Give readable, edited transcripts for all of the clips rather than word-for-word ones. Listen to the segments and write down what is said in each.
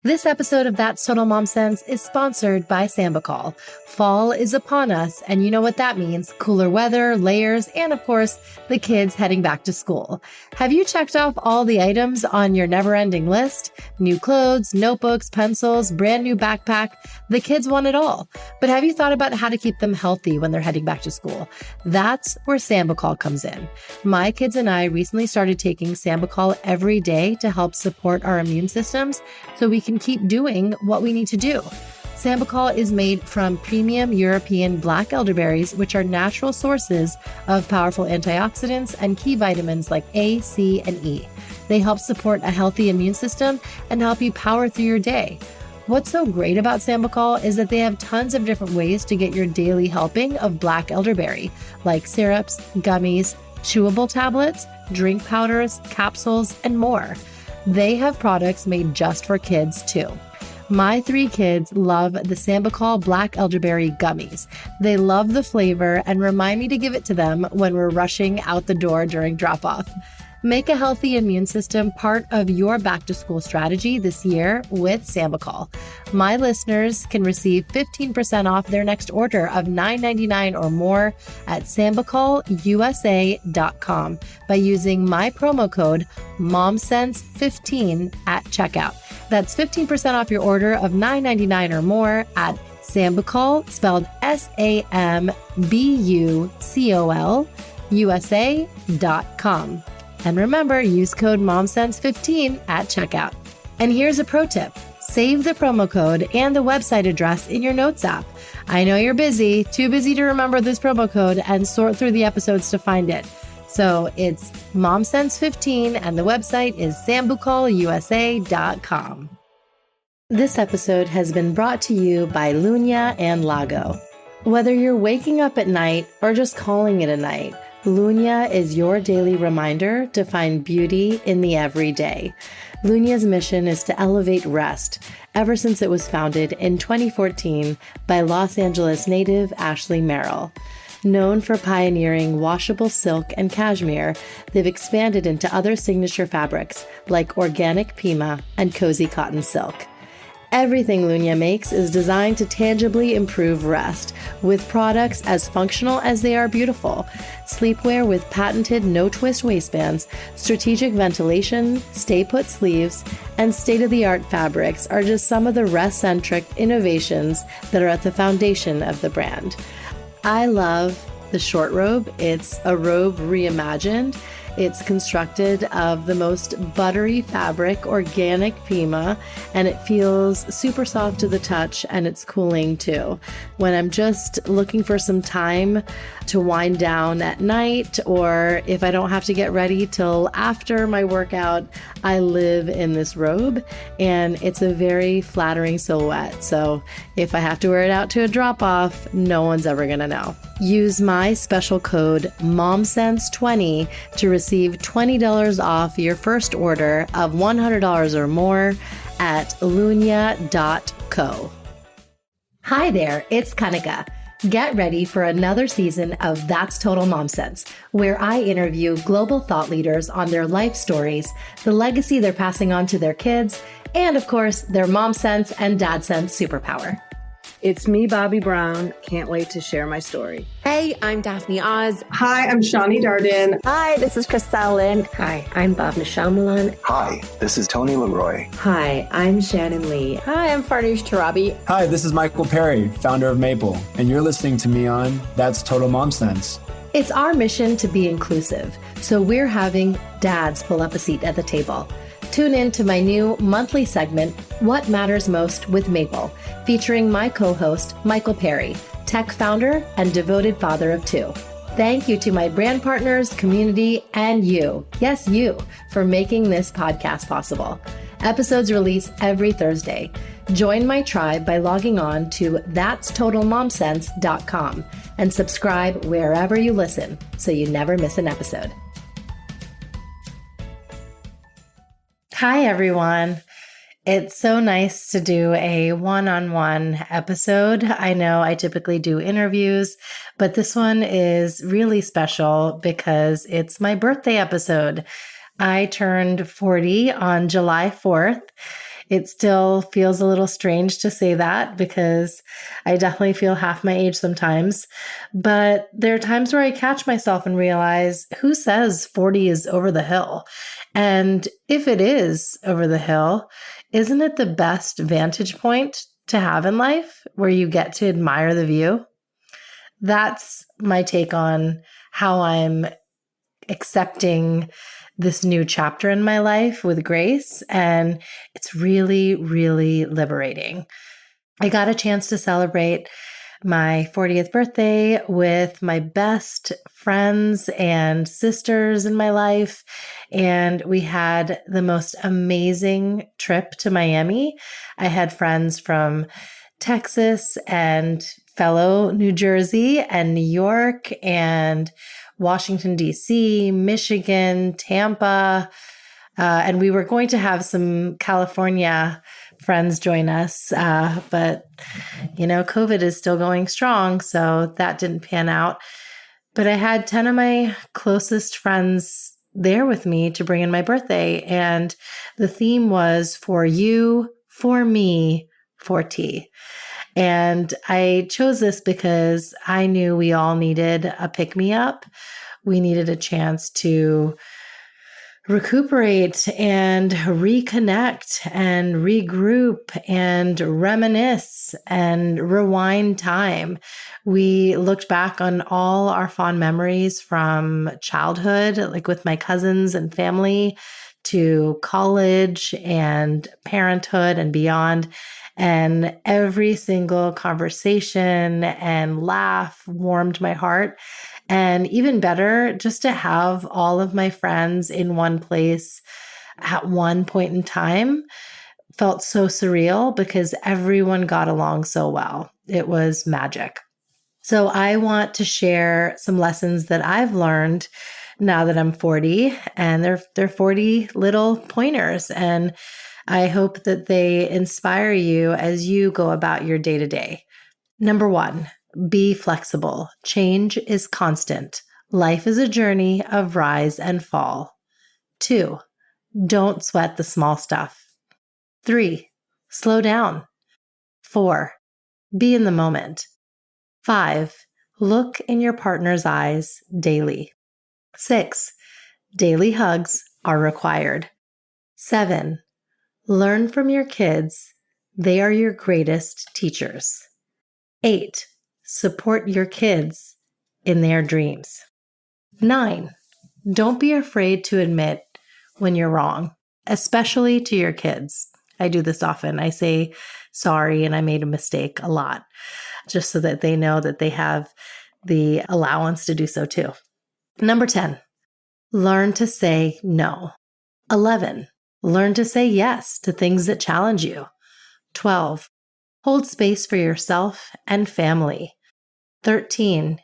This episode of That's Total Mom Sense is sponsored by Sambucol. Fall is upon us, and you know what that means. Cooler weather, layers, and of course, the kids heading back to school. Have you checked off all the items on your never-ending list? New clothes, notebooks, pencils, brand new backpack. The kids want it all. But have you thought about how to keep them healthy when they're heading back to school? That's where Sambucol comes in. My kids and I recently started taking Sambucol every day to help support our immune systems so we can keep doing what we need to do. Sambucol is made from premium European black elderberries, which are natural sources of powerful antioxidants and key vitamins like A, C, and E. They help support a healthy immune system and help you power through your day. What's so great about Sambucol is that they have tons of different ways to get your daily helping of black elderberry, like syrups, gummies, chewable tablets, drink powders, capsules, and more. They have products made just for kids too. My 3 kids love the Sambucol Black Elderberry Gummies. They love the flavor and remind me to give it to them when we're rushing out the door during drop-off. Make a healthy immune system part of your back-to-school strategy this year with Sambucol. My listeners can receive 15% off their next order of $9.99 or more at SambucolUSA.com by using my promo code MOMSENSE15 at checkout. That's 15% off your order of $9.99 or more at Sambucol, spelled SAMBUCOL, USA.com. And remember, use code MOMSENSE15 at checkout. And here's a pro tip. Save the promo code and the website address in your notes app. I know you're busy, too busy to remember this promo code and sort through the episodes to find it. So it's MOMSENSE15 and the website is SambucolUSA.com. This episode has been brought to you by Lunya and Lago. Whether you're waking up at night or just calling it a night, Lunya is your daily reminder to find beauty in the everyday. Lunya's mission is to elevate rest ever since it was founded in 2014 by Los Angeles native Ashley Merrill. Known for pioneering washable silk and cashmere, they've expanded into other signature fabrics like organic Pima and cozy cotton silk. Everything Lunya makes is designed to tangibly improve rest, with products as functional as they are beautiful. Sleepwear with patented no-twist waistbands, strategic ventilation, stay-put sleeves, and state-of-the-art fabrics are just some of the rest-centric innovations that are at the foundation of the brand. I love the short robe. It's a robe reimagined. It's constructed of the most buttery fabric, organic Pima, and it feels super soft to the touch, and it's cooling too. When I'm just looking for some time to wind down at night, or if I don't have to get ready till after my workout, I live in this robe, and it's a very flattering silhouette. So if I have to wear it out to a drop-off, no one's ever gonna know. Use my special code MOMSENSE20 to receive $20 off your first order of $100 or more at lunya.co. Hi there, it's Kanika. Get ready for another season of That's Total Mom Sense, where I interview global thought leaders on their life stories, the legacy they're passing on to their kids, and of course, their mom sense and dad sense superpower. It's me, Bobby Brown. Can't wait to share my story. Hey, I'm Daphne Oz. Hi, I'm Shawnee Darden. Hi, this is Chriselle Lynn. Hi, I'm Bob Michelle Milan. Hi, this is Tony Leroy. Hi, I'm Shannon Lee. Hi, I'm Farnoosh Tarabi. Hi, this is Michael Perry, founder of Maple, and you're listening to me on That's Total Mom Sense. It's our mission to be inclusive, so we're having dads pull up a seat at the table. Tune in to my new monthly segment, What Matters Most with Maple, featuring my co-host, Michael Perry, tech founder and devoted father of 2. Thank you to my brand partners, community, and you, yes, you, for making this podcast possible. Episodes release every Thursday. Join my tribe by logging on to thatstotalmomsense.com and subscribe wherever you listen so you never miss an episode. Hi, everyone. It's so nice to do a one-on-one episode. I know I typically do interviews, but this one is really special because it's my birthday episode. I turned 40 on July 4th. It still feels a little strange to say that because I definitely feel half my age sometimes. But there are times where I catch myself and realize, who says 40 is over the hill? And if it is over the hill, isn't it the best vantage point to have in life where you get to admire the view? That's my take on how I'm accepting this new chapter in my life with grace. And it's really, really liberating. I got a chance to celebrate my 40th birthday with my best friends and sisters in my life. And we had the most amazing trip to Miami. I had friends from Texas and fellow New Jersey and New York and Washington, D.C., Michigan, Tampa. And we were going to have some California friends join us. But, COVID is still going strong. So that didn't pan out. But I had 10 of my closest friends there with me to bring in my birthday. And the theme was for you, for me, for tea. And I chose this because I knew we all needed a pick-me-up. We needed a chance to recuperate and reconnect and regroup and reminisce and rewind time. We looked back on all our fond memories from childhood, like with my cousins and family, to college and parenthood and beyond. And every single conversation and laugh warmed my heart. And even better, just to have all of my friends in one place at one point in time felt so surreal because everyone got along so well. It was magic. So I want to share some lessons that I've learned now that I'm 40, and they're 40 little pointers. And I hope that they inspire you as you go about your day to day. Number 1, be flexible. Change is constant. Life is a journey of rise and fall. 2, don't sweat the small stuff. 3, slow down. 4, be in the moment. 5, look in your partner's eyes daily. 6, daily hugs are required. 7, learn from your kids. They are your greatest teachers. 8, support your kids in their dreams. 9, don't be afraid to admit when you're wrong, especially to your kids. I do this often. I say sorry and I made a mistake a lot, just so that they know that they have the allowance to do so too. Number 10, learn to say no. 11, learn to say yes to things that challenge you. 12, hold space for yourself and family. 13,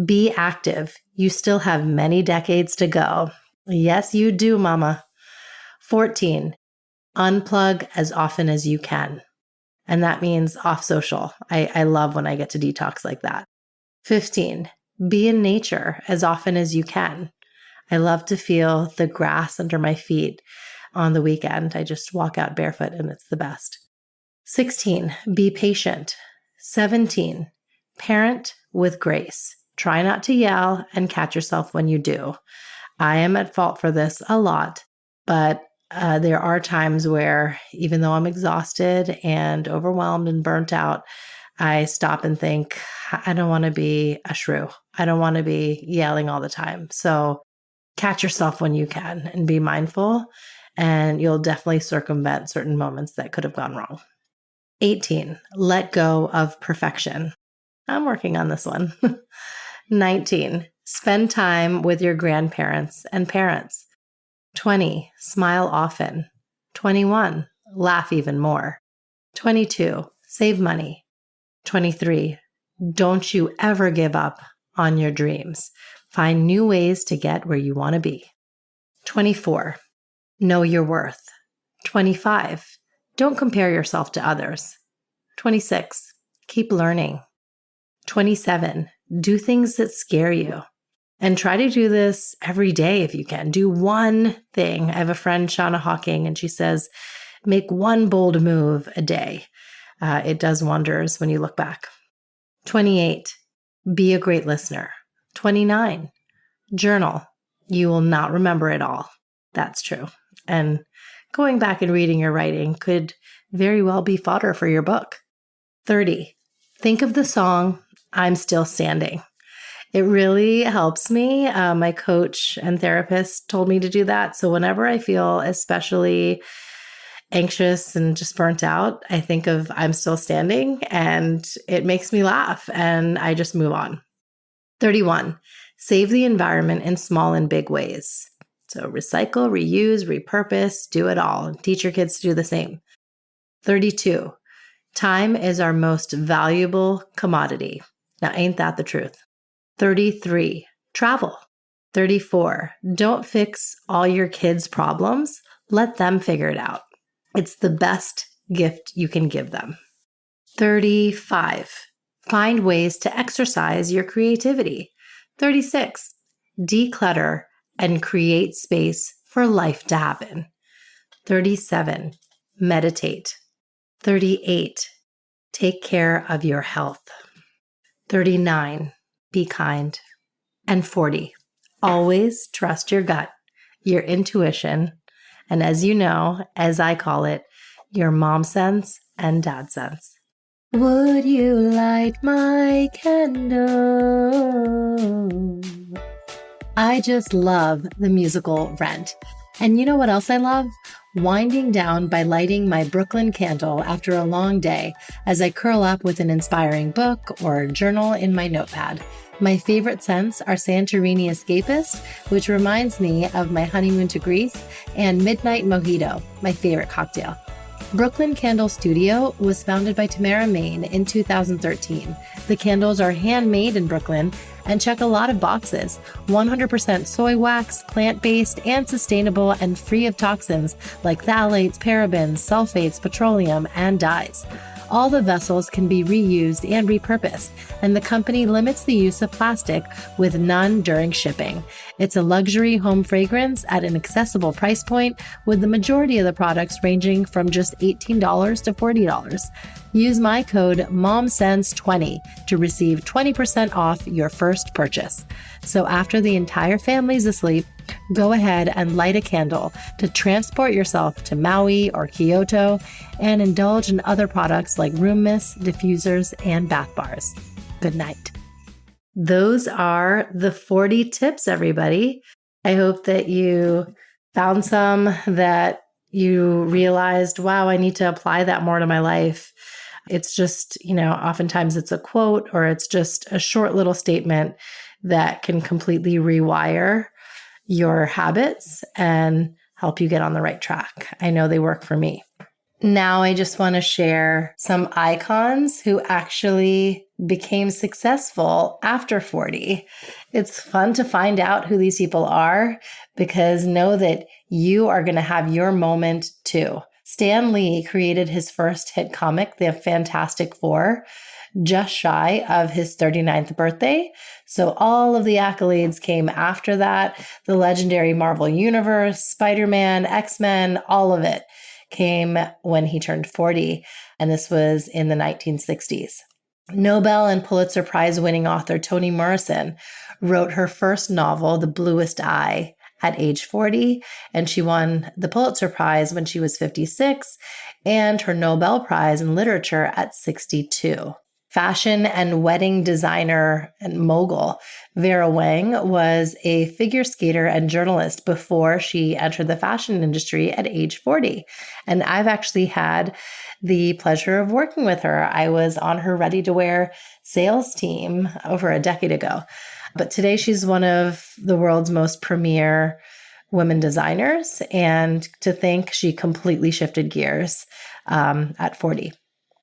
be active. You still have many decades to go. Yes, you do, mama. 14, unplug as often as you can. And that means off social. I love when I get to detox like that. 15, be in nature as often as you can. I love to feel the grass under my feet on the weekend. I just walk out barefoot and it's the best. 16, be patient. 17, parent with grace. Try not to yell and catch yourself when you do. I am at fault for this a lot, but there are times where even though I'm exhausted and overwhelmed and burnt out, I stop and think, I don't want to be a shrew. I don't want to be yelling all the time. So catch yourself when you can and be mindful, and you'll definitely circumvent certain moments that could have gone wrong. 18, let go of perfection. I'm working on this one. 19, spend time with your grandparents and parents. 20, smile often. 21, laugh even more. 22, save money. 23, don't you ever give up on your dreams. Find new ways to get where you want to be. 24, know your worth. 25, don't compare yourself to others. 26, keep learning. 27, do things that scare you. And try to do this every day if you can. Do one thing. I have a friend, Shauna Hawking, and she says, Make one bold move a day. It does wonders when you look back. 28, be a great listener. 29, journal. You will not remember it all. That's true. And going back and reading your writing could very well be fodder for your book. 30, think of the song, I'm Still Standing. It really helps me. My coach and therapist told me to do that. So whenever I feel especially anxious and just burnt out, I think of I'm Still Standing, and it makes me laugh and I just move on. 31, save the environment in small and big ways. So recycle, reuse, repurpose, do it all, and teach your kids to do the same. 32, time is our most valuable commodity. Now, ain't that the truth? 33, travel. 34, don't fix all your kids' problems. Let them figure it out. It's the best gift you can give them. 35, find ways to exercise your creativity. 36, declutter and create space for life to happen. 37, meditate. 38, take care of your health. 39, be kind. And 40, always trust your gut, your intuition, and as you know, as I call it, your mom sense and dad sense. Would you light my candle? I just love the musical Rent. And you know what else I love? Winding down by lighting my Brooklyn candle after a long day as I curl up with an inspiring book or journal in my notepad. My favorite scents are Santorini Escapist, which reminds me of my honeymoon to Greece, and Midnight Mojito, my favorite cocktail. Brooklyn Candle Studio was founded by Tamara Main in 2013. The candles are handmade in Brooklyn and check a lot of boxes. 100% soy wax, plant-based, and sustainable, and free of toxins like phthalates, parabens, sulfates, petroleum, and dyes. All the vessels can be reused and repurposed, and the company limits the use of plastic with none during shipping. It's a luxury home fragrance at an accessible price point, with the majority of the products ranging from just $18 to $40. Use my code MOMSENSE20 to receive 20% off your first purchase. So after the entire family's asleep, go ahead and light a candle to transport yourself to Maui or Kyoto and indulge in other products like room mists, diffusers, and bath bars. Good night. Those are the 40 tips, everybody. I hope that you found some that you realized, wow, I need to apply that more to my life. It's just, oftentimes it's a quote or it's just a short little statement that can completely rewire your habits and help you get on the right track. I know they work for me. Now I just want to share some icons who actually became successful after 40. It's fun to find out who these people are, because know that you are going to have your moment too. Stan Lee created his first hit comic, The Fantastic Four, just shy of his 39th birthday. So all of the accolades came after that. The legendary Marvel Universe, Spider-Man, X-Men, all of it came when he turned 40. And this was in the 1960s. Nobel and Pulitzer Prize winning author Toni Morrison wrote her first novel, The Bluest Eye, at age 40, and she won the Pulitzer Prize when she was 56 and her Nobel Prize in Literature at 62. Fashion and wedding designer and mogul Vera Wang was a figure skater and journalist before she entered the fashion industry at age 40. And I've actually had the pleasure of working with her. I was on her ready-to-wear sales team over a decade ago. But today she's one of the world's most premier women designers. And to think she completely shifted gears at 40.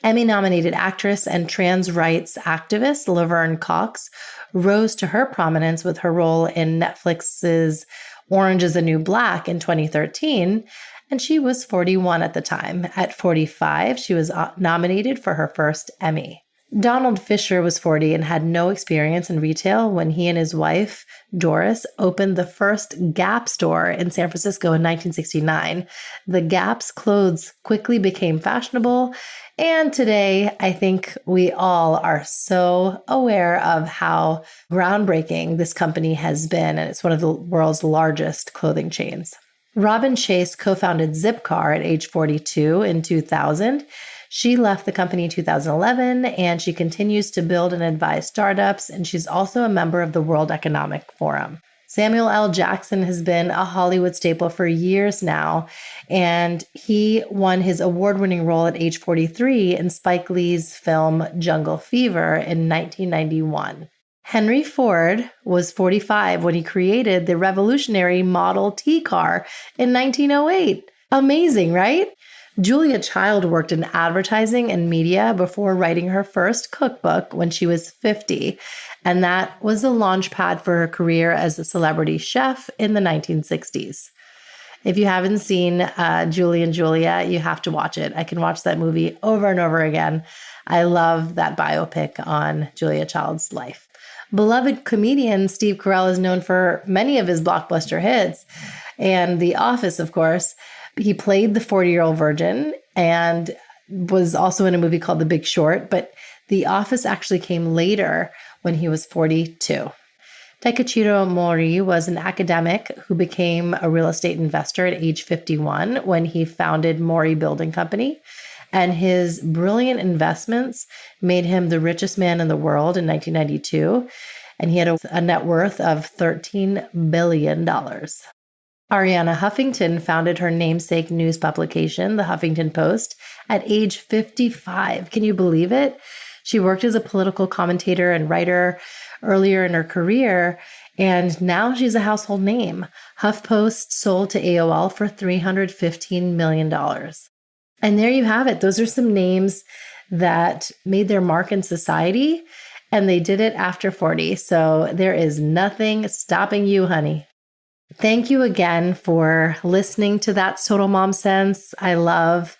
Emmy-nominated actress and trans rights activist Laverne Cox rose to her prominence with her role in Netflix's Orange is the New Black in 2013, and she was 41 at the time. At 45, she was nominated for her first Emmy. Donald Fisher was 40 and had no experience in retail when he and his wife, Doris, opened the first Gap store in San Francisco in 1969. The Gap's clothes quickly became fashionable, and today I think we all are so aware of how groundbreaking this company has been, and it's one of the world's largest clothing chains. Robin Chase co-founded Zipcar at age 42 in 2000. She left the company in 2011, and she continues to build and advise startups, and she's also a member of the World Economic Forum. Samuel L. Jackson has been a Hollywood staple for years now, and he won his award-winning role at age 43 in Spike Lee's film Jungle Fever in 1991. Henry Ford was 45 when he created the revolutionary Model T car in 1908. Amazing, right? Julia Child worked in advertising and media before writing her first cookbook when she was 50, and that was the launch pad for her career as a celebrity chef in the 1960s. If you haven't seen Julie and Julia, you have to watch it. I can watch that movie over and over again. I love that biopic on Julia Child's life. Beloved comedian Steve Carell is known for many of his blockbuster hits, and The Office, of course. He played the 40-year-old virgin and was also in a movie called The Big Short, but The Office actually came later when he was 42. Takechiro Mori was an academic who became a real estate investor at age 51 when he founded Mori Building Company, and his brilliant investments made him the richest man in the world in 1992, and he had a net worth of $13 billion. Arianna Huffington founded her namesake news publication, The Huffington Post, at age 55. Can you believe it? She worked as a political commentator and writer earlier in her career, and now she's a household name. HuffPost sold to AOL for $315 million. And there you have it. Those are some names that made their mark in society, and they did it after 40. So there is nothing stopping you, honey. Thank you again for listening to That's Total Mom Sense. I love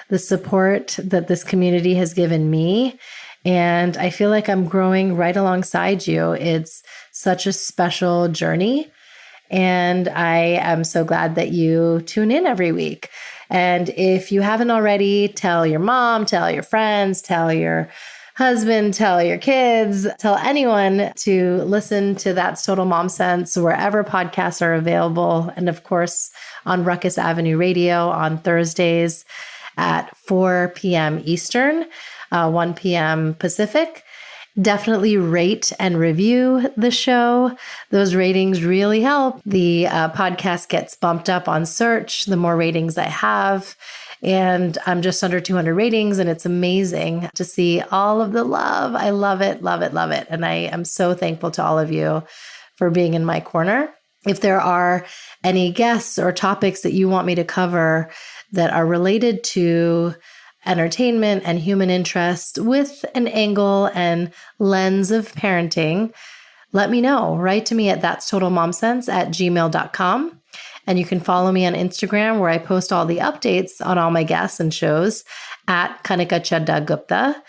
the support that this community has given me, and I feel like I'm growing right alongside you. It's such a special journey, and I am so glad that you tune in every week. And if you haven't already, tell your mom, tell your friends, tell your husband, tell your kids, tell anyone to listen to That's Total Mom Sense wherever podcasts are available. And of course, on Ruckus Avenue Radio on Thursdays at 4 p.m. Eastern, 1 p.m. Pacific. Definitely rate and review the show. Those ratings really help. The podcast gets bumped up on search the more ratings I have. And I'm just under 200 ratings, and it's amazing to see all of the love. I love it, love it, love it. And I am so thankful to all of you for being in my corner. If there are any guests or topics that you want me to cover that are related to entertainment and human interest with an angle and lens of parenting, let me know. Write to me at thatstotalmomsense@gmail.com. And you can follow me on Instagram, where I post all the updates on all my guests and shows at Kanika Chadda Gupta.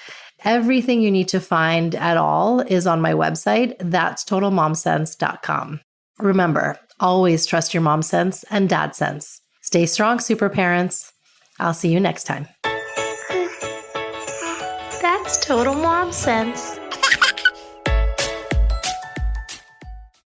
Everything you need to find at all is on my website, thatstotalmomsense.com. Remember, always trust your mom sense and dad sense. Stay strong, super parents. I'll see you next time. That's Total Mom Sense.